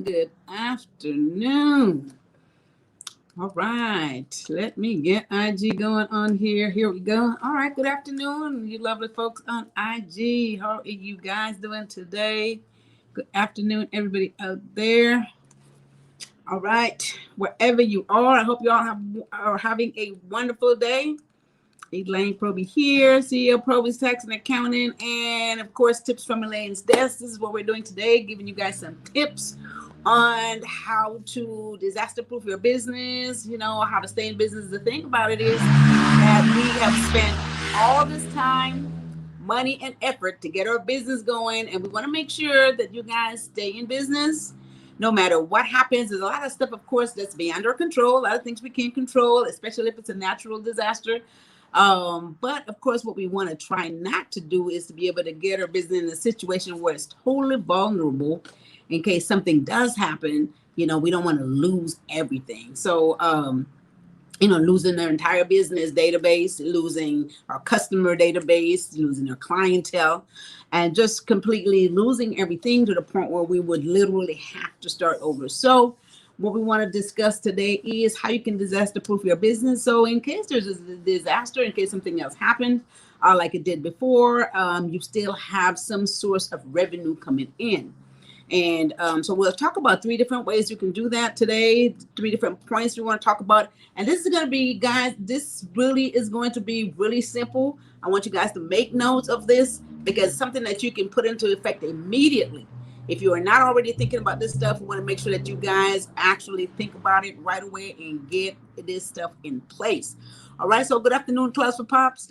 everyone. Good afternoon. All right, let me get IG going on here. Here we go. All right, good afternoon, you lovely folks on IG. How are you guys doing today? Good afternoon, everybody out there. All right, wherever you are, I hope you all are having a wonderful day. Elaine Proby here, CEO Proby's Tax and Accounting, and of course, tips from Elaine's desk. This is what we're doing today, giving you guys some tips on how to disaster-proof your business, how to stay in business. The thing about it is that we have spent all this time, money, and effort to get our business going, and we want to make sure that you guys stay in business no matter what happens. There's a lot of stuff, of course, that's beyond our control, a lot of things we can't control, especially if it's a natural disaster. But of course, what we want to try not to do is to be able to get our business in a situation where it's totally vulnerable in case something does happen. We don't want to lose everything. So, losing their entire business database, losing our customer database, losing our clientele, and just completely losing everything to the point where we would literally have to start over. So what we want to discuss today is how you can disaster-proof your business. So in case there's a disaster, in case something else happened, like it did before, you still have some source of revenue coming in. And so we'll talk about 3 different ways you can do that today, 3 different points we want to talk about. And this is going to be, guys, this really is going to be really simple. I want you guys to make notes of this because it's something that you can put into effect immediately. If you are not already thinking about this stuff, we want to make sure that you guys actually think about it right away and get this stuff in place. All right, so good afternoon, Class for Pops.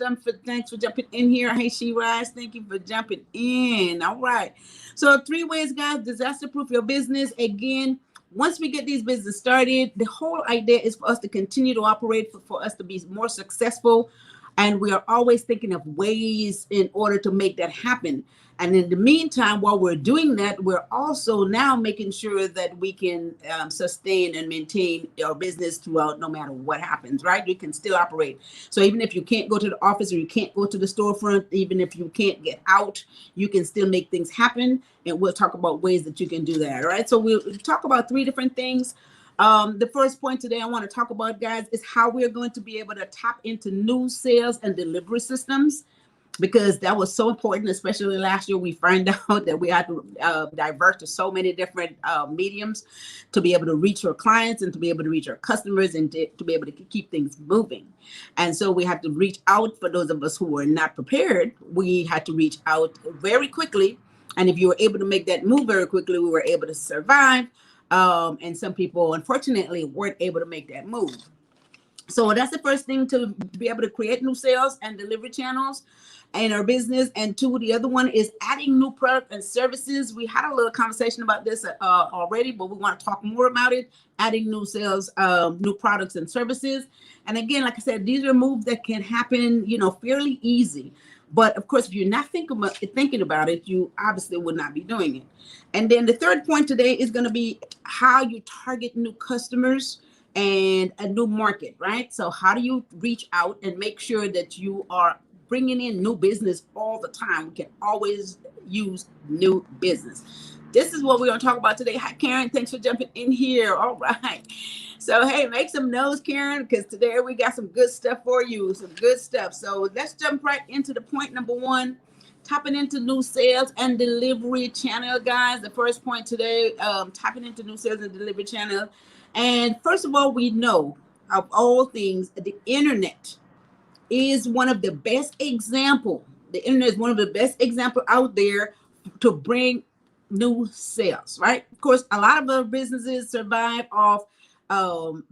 Thanks for jumping in here. Hey, She Rise, thank you for jumping in. All right, so 3 ways, guys, disaster-proof your business. Again, once we get these business started, the whole idea is for us to continue to operate, for us to be more successful. And we are always thinking of ways in order to make that happen. And in the meantime, while we're doing that, we're also now making sure that we can sustain and maintain our business throughout, no matter what happens, right? You can still operate. So even if you can't go to the office or you can't go to the storefront, even if you can't get out, you can still make things happen. And we'll talk about ways that you can do that, all right? So we'll talk about 3 different things. The first point today I want to talk about, guys, is how we're going to be able to tap into new sales and delivery systems, because that was so important, especially last year. We found out that we had to divert to so many different mediums to be able to reach our clients and to be able to reach our customers and to be able to keep things moving. And so we had to reach out. For those of us who were not prepared, we had to reach out very quickly. And if you were able to make that move very quickly, we were able to survive. And some people, unfortunately, weren't able to make that move. So that's the first thing, to be able to create new sales and delivery channels in our business. And 2, the other one is adding new product and services. We had a little conversation about this already, but we want to talk more about it. Adding new sales, new products and services. And again, like I said, these are moves that can happen, fairly easy. But of course, if you're not thinking about it, you obviously would not be doing it. And then the third point today is going to be how you target new customers and a new market, right? So how do you reach out and make sure that you are bringing in new business all the time? We can always use new business. This is what we're going to talk about today. Hi, Karen. Thanks for jumping in here. All right. So, hey, make some notes, Karen, because today we got some good stuff for you, some good stuff. So let's jump right into the point number 1, tapping into new sales and delivery channel, guys. The first point today, tapping into new sales and delivery channel. And first of all, we know of all things, the internet is one of the best example. The internet is one of the best example out there to bring new sales, right? Of course, a lot of our businesses survive off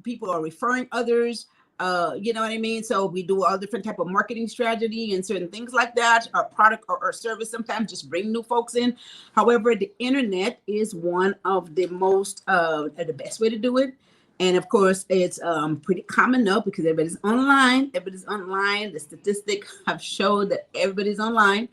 people are referring others. You know what I mean? So we do all different type of marketing strategy and certain things like that. Our product or service sometimes just bring new folks in. However, the internet is one of the most the best way to do it. And of course, it's pretty common now because everybody's online. Everybody's online. The statistics have showed that everybody's online.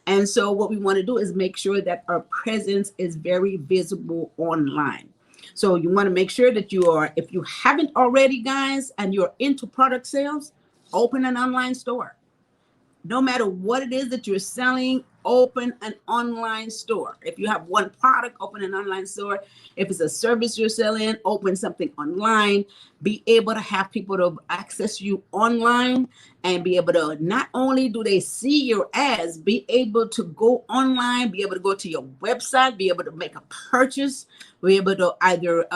And so what we want to do is make sure that our presence is very visible online. So you want to make sure that you are, if you haven't already, guys, and you're into product sales, open an online store. No matter what it is that you're selling, open an online store. If you have one product, open an online store. If it's a service you're selling, open something online. Be able to have people to access you online and be able to, not only do they see your ads, be able to go online, be able to go to your website, be able to make a purchase, be able to either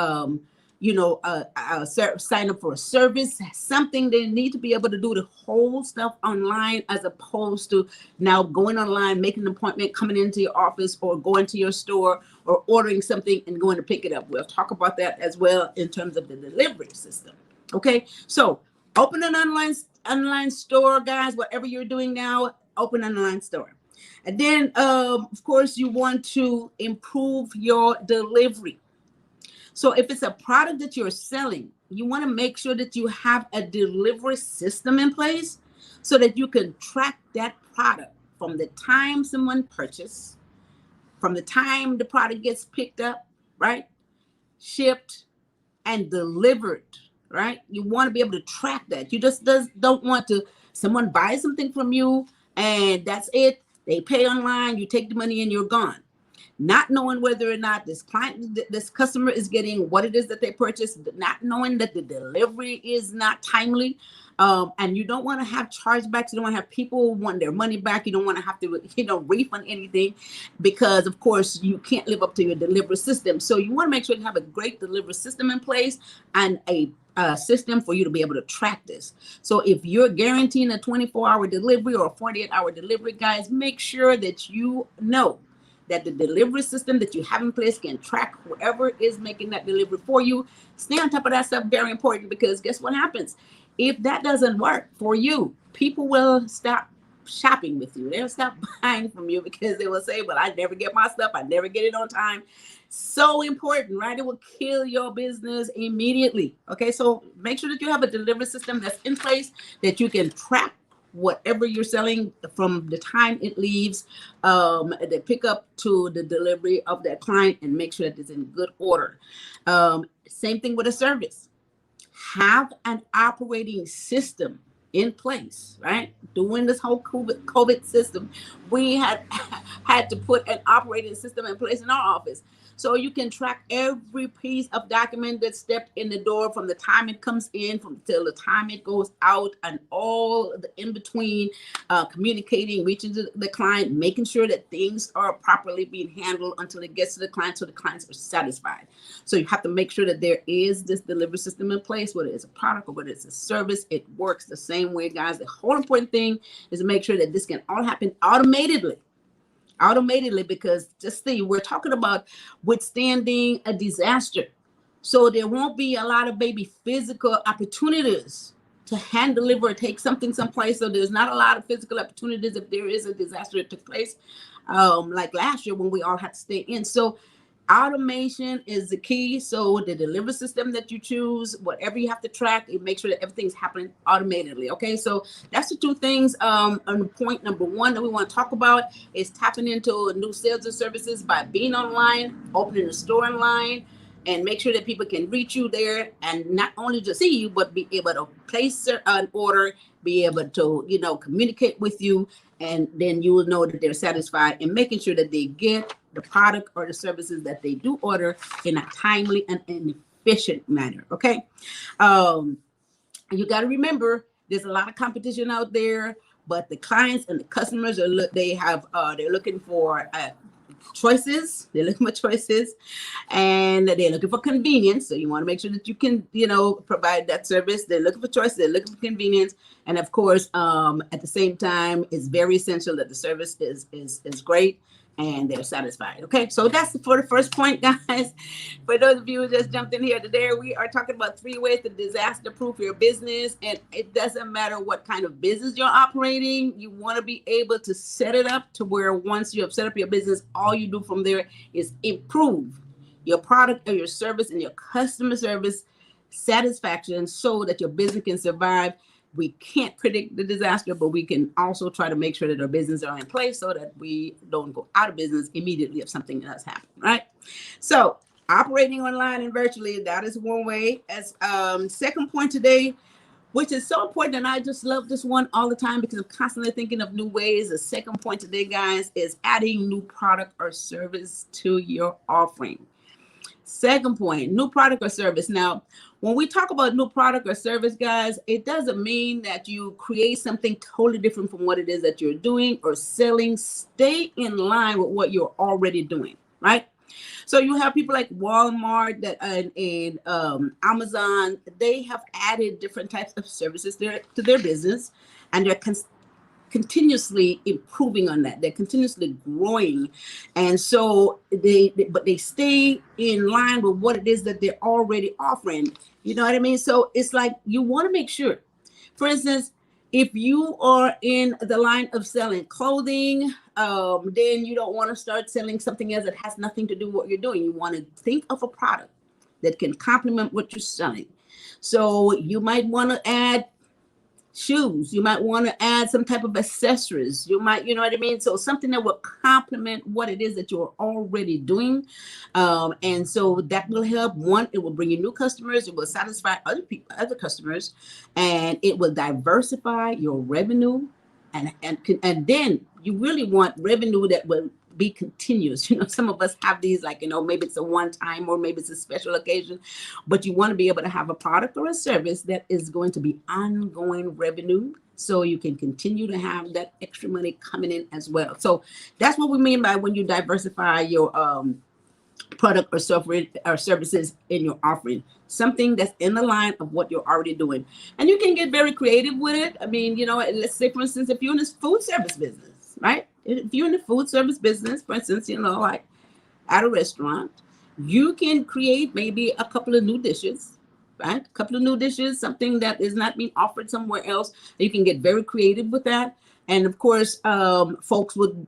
sign up for a service, something. They need to be able to do the whole stuff online, as opposed to now going online, making an appointment, coming into your office, or going to your store, or ordering something and going to pick it up. We'll talk about that as well in terms of the delivery system. Okay, so open an online store, guys. Whatever you're doing now, open an online store. And then, of course, you want to improve your delivery. So if it's a product that you're selling, you want to make sure that you have a delivery system in place so that you can track that product from the time someone purchased, from the time the product gets picked up, right, shipped, and delivered, right? You want to be able to track that. You just don't want to, someone buys something from you and that's it. They pay online, you take the money and you're gone. Not knowing whether or not this customer is getting what it is that they purchased, not knowing that the delivery is not timely. And you don't want to have chargebacks. You don't want to have people want their money back. You don't want to have to, refund anything, because of course you can't live up to your delivery system. So you want to make sure you have a great delivery system in place and a system for you to be able to track this. So if you're guaranteeing a 24-hour delivery or a 48-hour delivery, guys, make sure that you know that the delivery system that you have in place can track whoever is making that delivery for you. Stay on top of that stuff, very important, because guess what happens? If that doesn't work for you, people will stop shopping with you. They'll stop buying from you because they will say, well, I never get my stuff. I never get it on time. So important, right? It will kill your business immediately. Okay, so make sure that you have a delivery system that's in place that you can track whatever you're selling from the time it leaves, the pickup to the delivery of that client, and make sure that it's in good order. Same thing with a service. Have an operating system in place, right? During this whole COVID system, we had to put an operating system in place in our office. So you can track every piece of document that stepped in the door from the time it comes in till the time it goes out, and all the in between, communicating, reaching to the client, making sure that things are properly being handled until it gets to the client, so the clients are satisfied. So you have to make sure that there is this delivery system in place, whether it's a product or whether it's a service. It works the same way, guys. The whole important thing is to make sure that this can all happen automatically, because just see, we're talking about withstanding a disaster. So there won't be a lot of physical opportunities to hand deliver or take something someplace. So there's not a lot of physical opportunities if there is a disaster that took place, like last year when we all had to stay in. So automation is the key. So the delivery system that you choose, whatever you have to track, and make sure that everything's happening automatically. Okay, so that's the two things. On point number one that we want to talk about is tapping into new sales and services by being online, opening a store online, and make sure that people can reach you there, and not only just see you, but be able to place an order, be able to, communicate with you, and then you will know that they're satisfied, and making sure that they get the product or the services that they do order in a timely and an efficient manner. Okay. You got to remember, there's a lot of competition out there, but the clients and the customers they're looking for choices. They're looking for choices, and they're looking for convenience. So you want to make sure that you can, provide that service. They're looking for choice. They're looking for convenience. And of course, at the same time, it's very essential that the service is great and they're satisfied. Okay, so that's for the first point, guys. For those of you who just jumped in here today, we are talking about 3 ways to disaster-proof your business. And it doesn't matter what kind of business you're operating. You want to be able to set it up to where once you have set up your business, all you do from there is improve your product or your service and your customer service satisfaction so that your business can survive. We can't predict the disaster, but we can also try to make sure that our business are in place so that we don't go out of business immediately if something does happen, right? So operating online and virtually, that is one way. As second point today, which is so important. And I just love this one all the time because I'm constantly thinking of new ways. The second point today, guys, is adding new product or service to your offering. Second point, new product or service. Now, when we talk about new product or service, guys, it doesn't mean that you create something totally different from what it is that you're doing or selling. Stay in line with what you're already doing, right? So you have people like Walmart that and Amazon. They have added different types of services to their business, and they're continuously improving on that. They're continuously growing, and so they stay in line with what it is that they're already offering. You know what I mean? So it's like you want to make sure, for instance, if you are in the line of selling clothing, then you don't want to start selling something else that has nothing to do with what you're doing. You want to think of a product that can complement what you're selling. So you might want to add shoes. You might want to add some type of accessories. You might, you know what I mean? So something that will complement what it is that you're already doing. And so that will help. One, it will bring you new customers. It will satisfy other people, other customers, and it will diversify your revenue. And then you really want revenue that will be continuous. You know, some of us have these, like, you know, maybe it's a one time or maybe it's a special occasion, but you want to be able to have a product or a service that is going to be ongoing revenue, so you can continue to have that extra money coming in as well. So that's what we mean by when you diversify your product or software or services in your offering, something that's in the line of what you're already doing. And you can get very creative with it. I mean, you know, let's say, for instance, if you're in this food service business, right? If you're in the food service business, for instance, you know, like at a restaurant, you can create maybe a couple of new dishes, right? A couple of new dishes, something that is not being offered somewhere else. You can get very creative with that. And of course, folks would,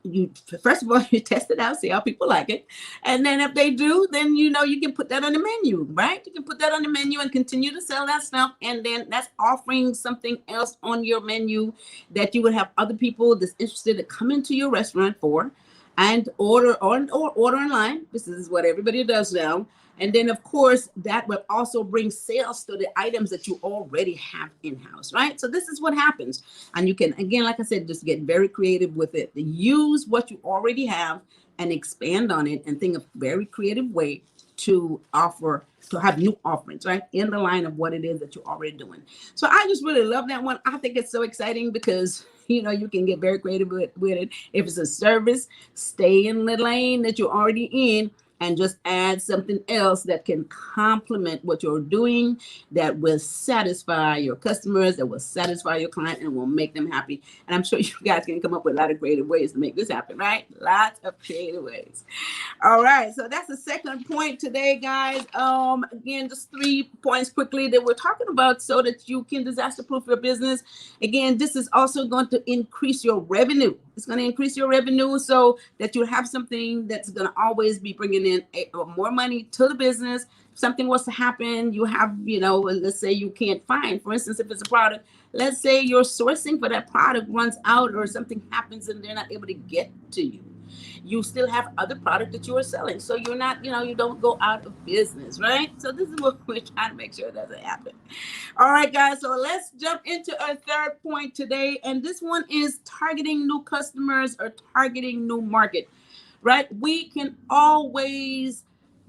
you first of all, you test it out, see how people like it, and then if they do, then you know you can put that on the menu, right? You can put that on the menu and continue to sell that stuff, and then that's offering something else on your menu that you would have other people that's interested to come into your restaurant for and order or order online. This is what everybody does now. And then, of course, that will also bring sales to the items that you already have in-house, right? So this is what happens. And you can, again, like I said, just get very creative with it. Use what you already have and expand on it and think of very creative way to offer, to have new offerings, right? In the line of what it is that you're already doing. So I just really love that one. I think it's so exciting because, you know, you can get very creative with it. If it's a service, stay in the lane that you're already in, and just add something else that can complement what you're doing, that will satisfy your customers, that will satisfy your client, and will make them happy. And I'm sure you guys can come up with a lot of creative ways to make this happen, right? Lots of creative ways. All right, so that's the second point today, guys. Again, just 3 points quickly that we're talking about so that you can disaster-proof your business. Again, this is also going to increase your revenue. It's going to increase your revenue so that you have something that's going to always be bringing in more money to the business. If something was to happen, you have, you know, let's say you can't find, for instance, if it's a product, let's say your sourcing for that product runs out or something happens and they're not able to get to you. You still have other product that you are selling. So you're not, you know, you don't go out of business, right? So this is what we're trying to make sure doesn't happen. All right, guys. So let's jump into our third point today. And this one is targeting new customers or targeting new market, right? We can always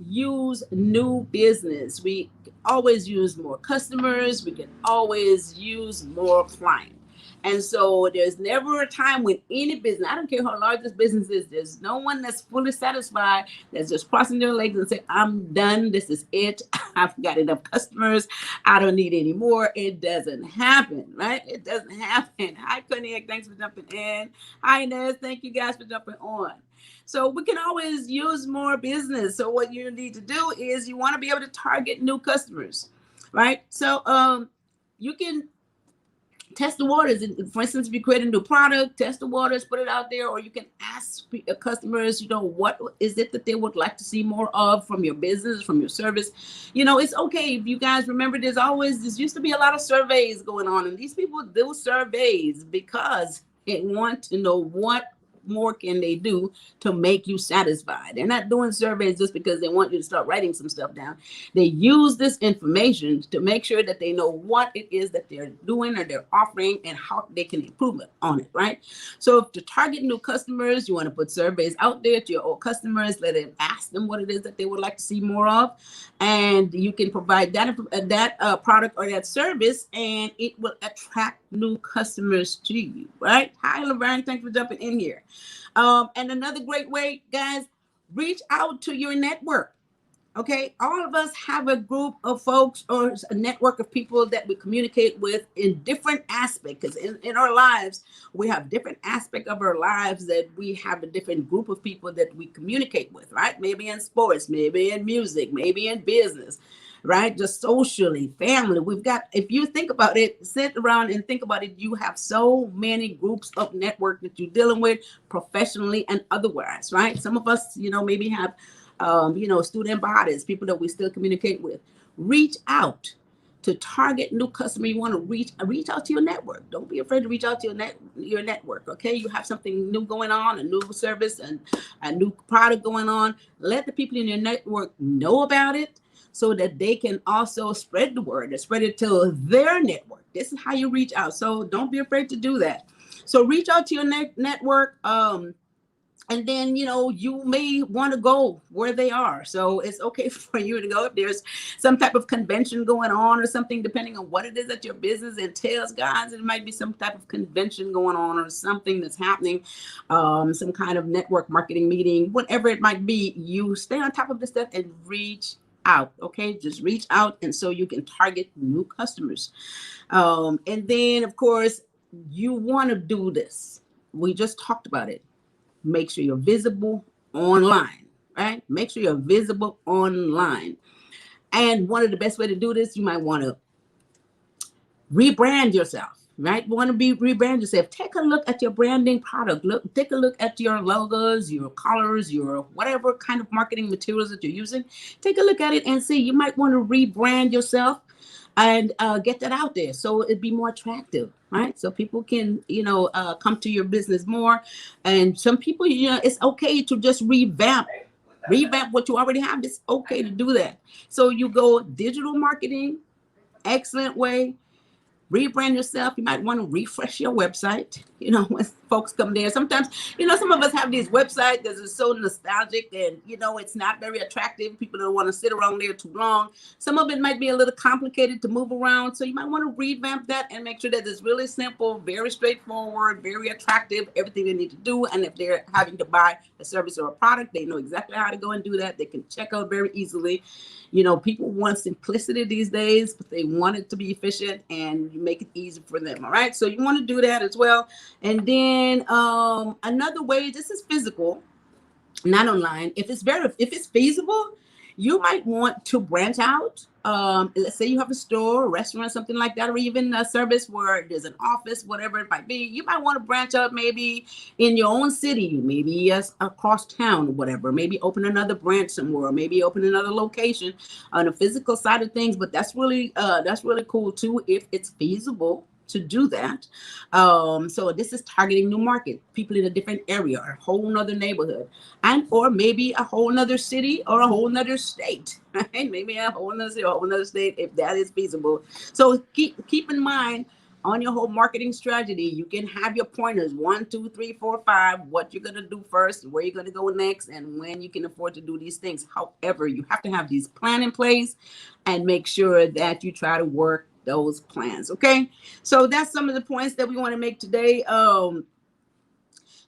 use new business. We can always use more customers. We can always use more clients. And so there's never a time when any business, I don't care how large this business is, there's no one that's fully satisfied, that's just crossing their legs and say, I'm done, this is it, I've got enough customers, I don't need any more. It doesn't happen, right? It doesn't happen. Hi, Connect, thanks for jumping in. Hi, Nez, thank you guys for jumping on. So we can always use more business. So what you need to do is you want to be able to target new customers, right? So you can test the waters. For instance, if you create a new product, test the waters, put it out there, or you can ask customers, you know, what is it that they would like to see more of from your business, from your service. You know, it's okay. If you guys remember, there used to be a lot of surveys going on, and these people do surveys because they want to know what more can they do to make you satisfied? They're not doing surveys just because they want you to start writing some stuff down. They use this information to make sure that they know what it is that they're doing or they're offering and how they can improve on it, right? So if to target new customers, you want to put surveys out there to your old customers, let them ask them what it is that they would like to see more of, and you can provide that product or that service, and it will attract new customers to you, right? Hi, Laverne, thanks for jumping in here. And another great way, guys, reach out to your network. Okay, all of us have a group of folks or a network of people that we communicate with in different aspects. Because in our lives, we have different aspects of our lives that we have a different group of people that we communicate with, right? Maybe in sports, maybe in music, maybe in business, right? Just socially, family. We've got, if you think about it, sit around and think about it, you have so many groups of network that you're dealing with professionally and otherwise, right? Some of us, maybe have student bodies, people that we still communicate with. Reach out to target new customer. You want to reach out to your network. Don't be afraid to reach out to your network. Okay, you have something new going on, a new service and a new product going on. Let the people in your network know about it so that they can also spread the word and spread it to their network. This is how you reach out. So don't be afraid to do that. So reach out to your network. And then, you may want to go where they are. So it's okay for you to go if there's some type of convention going on or something, depending on what it is that your business entails, guys. It might be some type of convention going on or something that's happening, some kind of network marketing meeting, whatever it might be. You stay on top of this stuff and reach out. Okay, just reach out, and so you can target new customers. And then, of course, you want to do this. We just talked about it. Make sure you're visible online, right? Make sure you're visible online. And one of the best way to do this, you might want to rebrand yourself, right? You want to rebrand yourself. Take a look at your branding product. Take a look at your logos, your colors, your whatever kind of marketing materials that you're using. Take a look at it and see. You might want to rebrand yourself and get that out there so it'd be more attractive, right? So people can, come to your business more. And some people, it's okay to just revamp what you already have. It's okay to do that. So you go digital marketing, excellent way. Rebrand yourself. You might want to refresh your website. When folks come there, sometimes, some of us have these websites that are so nostalgic and, it's not very attractive. People don't want to sit around there too long. Some of it might be a little complicated to move around. So you might want to revamp that and make sure that it's really simple, very straightforward, very attractive, everything they need to do. And if they're having to buy a service or a product, they know exactly how to go and do that. They can check out very easily. People want simplicity these days, but they want it to be efficient and you make it easy for them. All right. So you want to do that as well. And then another way, this is physical, not online. If it's feasible, you might want to branch out. Let's say you have a store, a restaurant, something like that, or even a service where there's an office, whatever it might be. You might want to branch out maybe in your own city, maybe across town or whatever, maybe open another branch somewhere, maybe open another location on the physical side of things. But that's really cool too, if it's feasible to do that. So this is targeting new market, people in a different area, a whole nother neighborhood, and or maybe a whole nother city or a whole nother state, right? Maybe a whole nother city, a whole nother state, if that is feasible. So keep in mind on your whole marketing strategy, you can have your pointers 1, 2, 3, 4, 5, what you're going to do first, where you're going to go next, and when you can afford to do these things. However, you have to have these plan in place and make sure that you try to work those plans. Okay, so that's some of the points that we want to make today.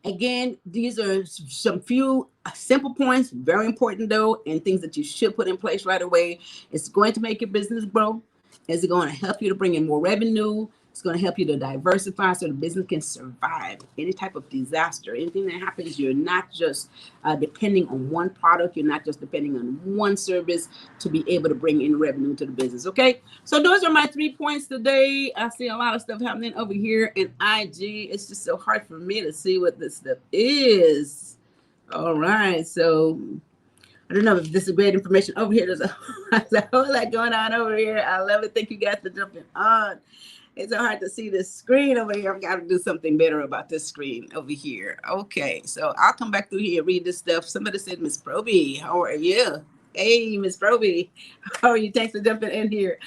Again, these are some few simple points, very important though, and things that you should put in place right away. It's going to make your business grow. It's going to help you to bring in more revenue. It's going to help you to diversify so the business can survive any type of disaster. Anything that happens, you're not just depending on one product. You're not just depending on one service to be able to bring in revenue to the business. Okay, so those are my 3 points today. I see a lot of stuff happening over here in IG. It's just so hard for me to see what this stuff is. All right, so I don't know if this is great information over here. There's a whole lot going on over here. I love it. Thank you guys for jumping on. It's so hard to see this screen over here. I've got to do something better about this screen over here. Okay, so I'll come back through here and read this stuff. Somebody said, Miss Proby, how are you? Hey, Miss Proby, how are you? Thanks for jumping in here.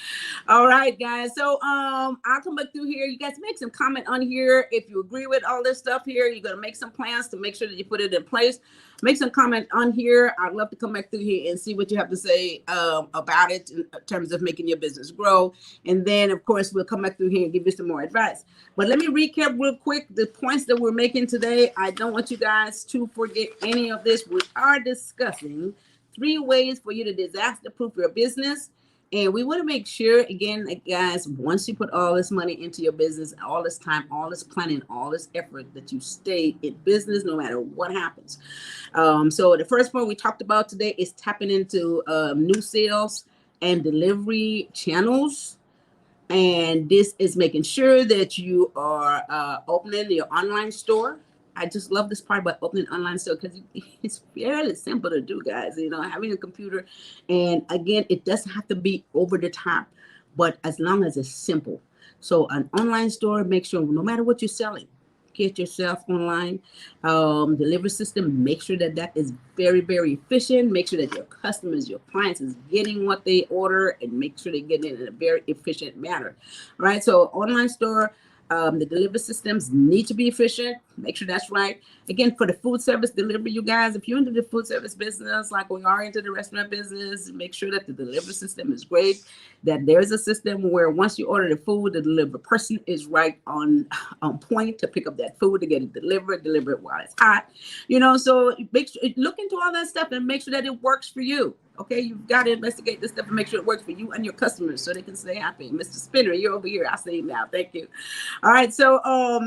All right, guys. So I'll come back through here. You guys make some comment on here. If you agree with all this stuff here, you're gonna make some plans to make sure that you put it in place. Make some comment on here. I'd love to come back through here and see what you have to say about it in terms of making your business grow. And then, of course, we'll come back through here and give you some more advice. But let me recap real quick the points that we're making today. I don't want you guys to forget any of this. We are discussing 3 ways for you to disaster-proof your business. And we want to make sure, again, guys, once you put all this money into your business, all this time, all this planning, all this effort, that you stay in business no matter what happens. So the first point we talked about today is tapping into new sales and delivery channels. And this is making sure that you are opening your online store. I just love this part about opening an online store because it's fairly simple to do, guys. You know, having a computer, and again, it doesn't have to be over the top, but as long as it's simple. So an online store, make sure no matter what you're selling, get yourself online. Delivery system, make sure that that is very, very efficient. Make sure that your customers, your clients is getting what they order, and make sure they get it in a very efficient manner. All right, so online store. The delivery systems need to be efficient. Make sure that's right. Again, for the food service delivery, you guys, if you're into the food service business, like we are into the restaurant business, make sure that the delivery system is great, that there's a system where once you order the food, the delivery person is right on point to pick up that food, to get it deliver it while it's hot. You know, so make sure, look into all that stuff and make sure that it works for you. Okay, you've got to investigate this stuff and make sure it works for you and your customers so they can stay happy. Mr. Spinner, you're over here. I see you now. Thank you. All right, so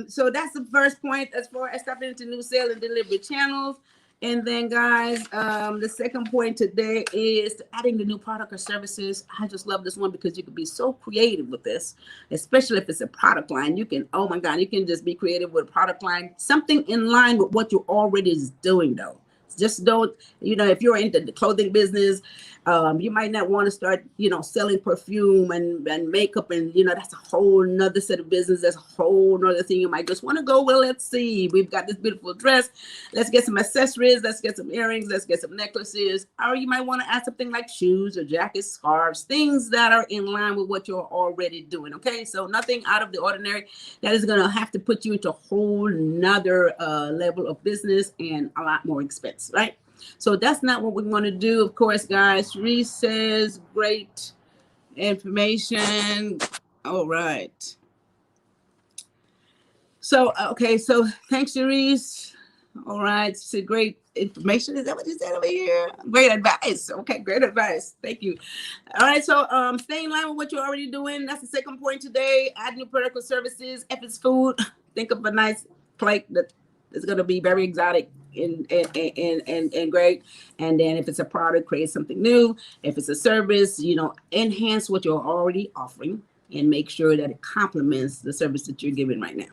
so that's the first point as far as stepping into new sale and delivery channels. And then, guys, the second point today is adding the new product or services. I just love this one because you can be so creative with this, especially if it's a product line. You can, oh my God, you can just be creative with a product line, something in line with what you're already doing, though. Just don't, you know, if you're into the clothing business, you might not want to start, you know, selling perfume and makeup, and, you know, that's a whole nother set of business. That's a whole nother thing. You might just want to go, well, let's see, we've got this beautiful dress. Let's get some accessories. Let's get some earrings. Let's get some necklaces. Or you might want to add something like shoes or jackets, scarves, things that are in line with what you're already doing. Okay, so nothing out of the ordinary that is going to have to put you into a whole nother level of business and a lot more expense, right? So that's not what we want to do, of course, guys. Reese says, great information. All right. So, okay, so thanks, Reese. All right, it's a great information. Is that what you said over here? Great advice. Okay, great advice. Thank you. All right, so stay in line with what you're already doing. That's the second point today. Add new product or services. If it's food, think of a nice plate that is going to be very exotic and great. And then if it's a product, create something new. If it's a service, you know, enhance what you're already offering and make sure that it complements the service that you're giving right now.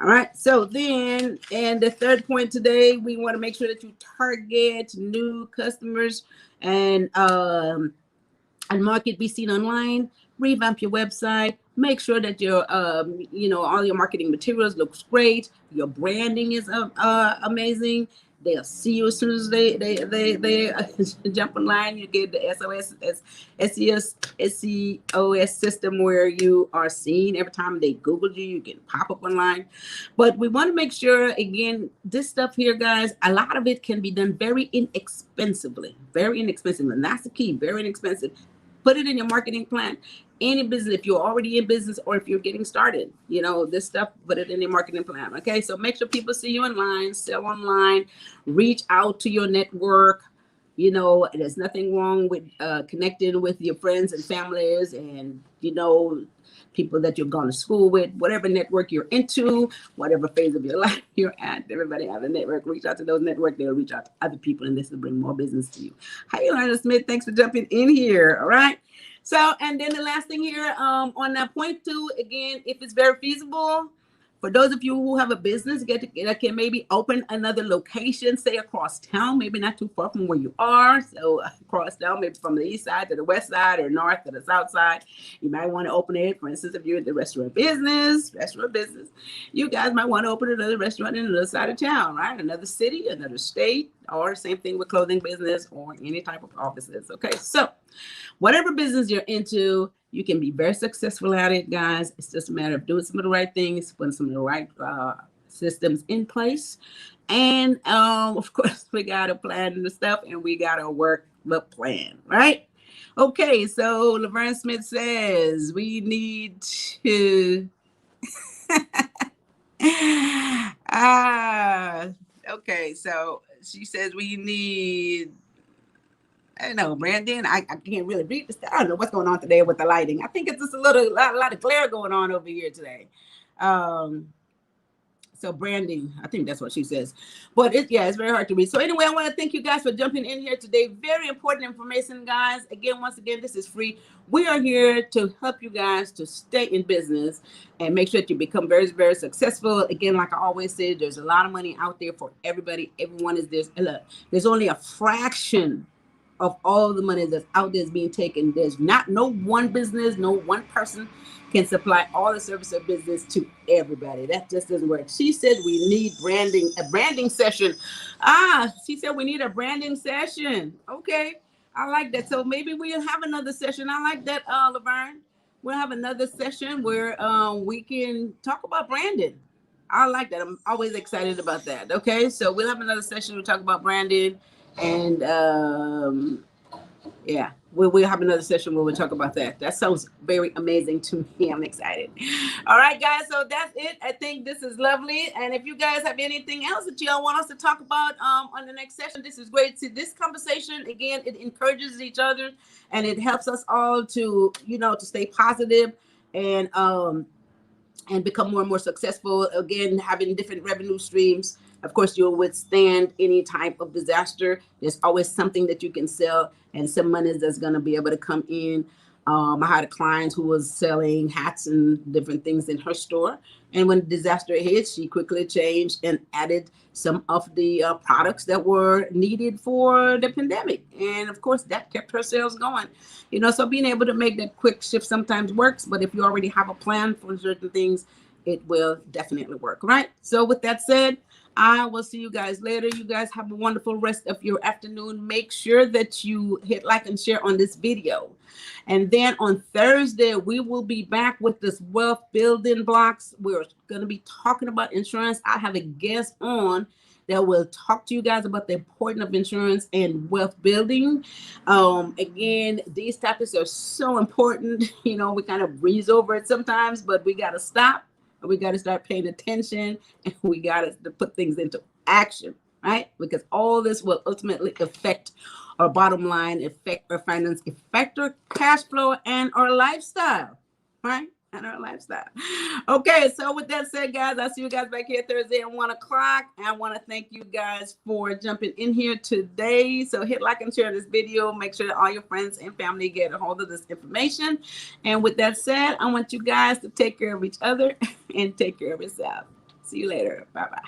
All right. So then, and the third point today, we want to make sure that you target new customers and market, be seen online. Revamp your website. Make sure that your, you know, all your marketing materials looks great. Your branding is amazing. They'll see you as soon as they jump online. You get the SEOS system where you are seen every time they Google you. You can pop up online. But we want to make sure, again, this stuff here, guys, a lot of it can be done very inexpensively. Very inexpensive. And that's the key. Very inexpensive. Put it in your marketing plan. Any business, if you're already in business or if you're getting started, you know, this stuff, put it in your marketing plan. Okay, so make sure people see you online, sell online, reach out to your network. You know, there's nothing wrong with connecting with your friends and families and, you know, people that you've gone to school with, whatever network you're into, whatever phase of your life you're at. Everybody have a network. Reach out to those networks. They'll reach out to other people, and this will bring more business to you. Hi, Elaine Smith. Thanks for jumping in here. All right. So, and then the last thing here on that point 2, again, if it's very feasible, For those of you who have a business that can maybe open another location, say across town, maybe not too far from where you are. So across town, maybe from the east side to the west side or north to the south side, you might want to open it. For instance, if you're in the restaurant business, you guys might want to open another restaurant in another side of town, right? Another city, another state, or same thing with clothing business or any type of offices. Okay, so whatever business you're into, you can be very successful at it, guys. It's just a matter of doing some of the right things, putting some of the right systems in place. And of course, we got to plan the stuff and we got to work the plan, right? Okay, so Laverne Smith says we need to... okay, so she says we need... I don't know, Brandon. I can't really read this. I don't know what's going on today with the lighting. I think it's just a lot of glare going on over here today. So branding, I think that's what she says. But it's very hard to read. So anyway, I want to thank you guys for jumping in here today. Very important information, guys. Once again, this is free. We are here to help you guys to stay in business and make sure that you become very, very successful. Again, like I always say, there's a lot of money out there for everybody. Everyone is this. Look, there's only a fraction of all the money that's out there is being taken. There's no one business, no one person can supply all the service of business to everybody. That just doesn't work. She said we need a branding session. She said we need a branding session. Okay, I like that. So maybe we'll have another session. I like that, Laverne. We'll have another session where we can talk about branding. I like that. I'm always excited about that. Okay, so we'll have another session. We'll talk about branding. And we'll have another session where we'll talk about that. That sounds very amazing to me. I'm excited. All right, guys. So that's it. I think this is lovely. And if you guys have anything else that y'all want us to talk about on the next session, this is great. See, this conversation, again, it encourages each other and it helps us all to, to stay positive and become more and more successful. Again, having different revenue streams. Of course, you'll withstand any type of disaster. There's always something that you can sell and some money that's going to be able to come in. I had a client who was selling hats and different things in her store. And when the disaster hit, she quickly changed and added some of the products that were needed for the pandemic. And of course, that kept her sales going. So being able to make that quick shift sometimes works. But if you already have a plan for certain things, it will definitely work, right? So with that said, I will see you guys later. You guys have a wonderful rest of your afternoon. Make sure that you hit like and share on this video. And then on Thursday, we will be back with this wealth building blocks. We're going to be talking about insurance. I have a guest on that will talk to you guys about the importance of insurance and wealth building. Again, these topics are so important. We kind of breeze over it sometimes, but we got to stop. We got to start paying attention and we got to put things into action, right? Because all this will ultimately affect our bottom line, affect our finance, affect our cash flow and our lifestyle, right? And our lifestyle. Okay, so with that said, guys, I'll see you guys back here Thursday at 1 o'clock. I want to thank you guys for jumping in here today. So hit like and share this video. Make sure that all your friends and family get a hold of this information. And with that said, I want you guys to take care of each other and take care of yourself. See you later. Bye-bye.